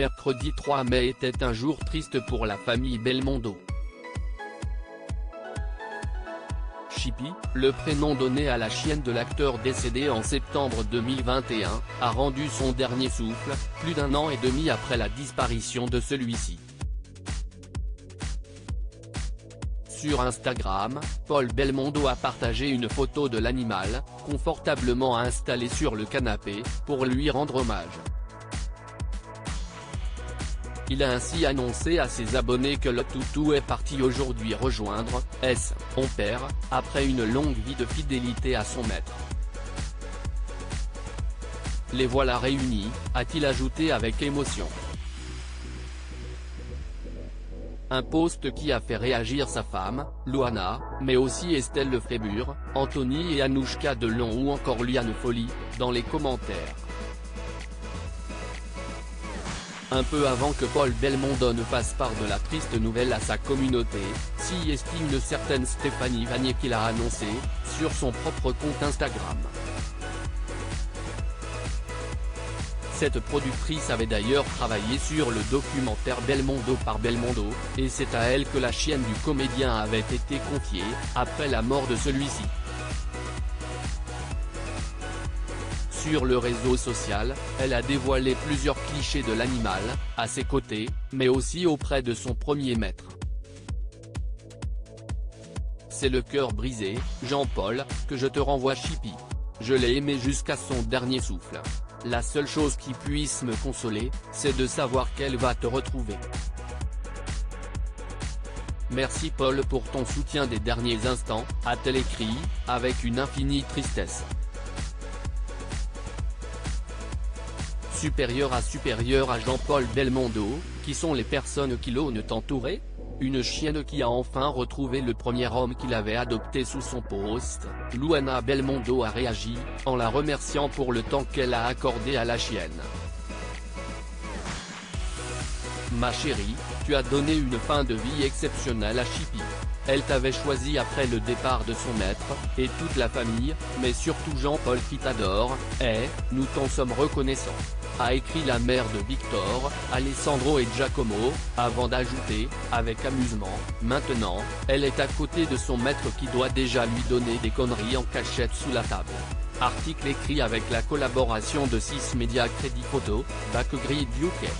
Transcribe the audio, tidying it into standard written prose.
mercredi 3 mai était un jour triste pour la famille Belmondo. Chippy, le prénom donné à la chienne de l'acteur décédé en septembre 2021, a rendu son dernier souffle, plus d'un an et demi après la disparition de celui-ci. Sur Instagram, Paul Belmondo a partagé une photo de l'animal, confortablement installé sur le canapé, pour lui rendre hommage. Il a ainsi annoncé à ses abonnés que le toutou est parti aujourd'hui rejoindre son père, après une longue vie de fidélité à son maître. Les voilà réunis, a-t-il ajouté avec émotion. Un post qui a fait réagir sa femme, Loana, mais aussi Estelle Lefébure, Anthony et Anouchka Delon ou encore Liane Folly, dans les commentaires. Un peu avant que Paul Belmondo ne fasse part de la triste nouvelle à sa communauté, s'y estime une certaine Stéphanie Vanier qui l'a annoncé, sur son propre compte Instagram. Cette productrice avait d'ailleurs travaillé sur le documentaire Belmondo par Belmondo, et c'est à elle que la chienne du comédien avait été confiée, après la mort de celui-ci. Sur le réseau social, elle a dévoilé plusieurs clichés de l'animal, à ses côtés, mais aussi auprès de son premier maître. C'est le cœur brisé, Jean-Paul, que je te renvoie Chippy. Je l'ai aimé jusqu'à son dernier souffle. La seule chose qui puisse me consoler, c'est de savoir qu'elle va te retrouver. Merci Paul pour ton soutien des derniers instants, a-t-elle écrit, avec une infinie tristesse. Supérieur à Jean-Paul Belmondo, qui sont les personnes qui l'ont entouré ? Une chienne qui a enfin retrouvé le premier homme qu'il avait adopté sous son poste, Loana Belmondo a réagi, en la remerciant pour le temps qu'elle a accordé à la chienne. Ma chérie, tu as donné une fin de vie exceptionnelle à Chippy. Elle t'avait choisi après le départ de son maître, et toute la famille, mais surtout Jean-Paul qui t'adore, et nous t'en sommes reconnaissants, a écrit la mère de Victor, Alessandro et Giacomo, avant d'ajouter, avec amusement, maintenant, elle est à côté de son maître qui doit déjà lui donner des conneries en cachette sous la table. Article écrit avec la collaboration de 6 Media Crédit Photo, Backgrid UK.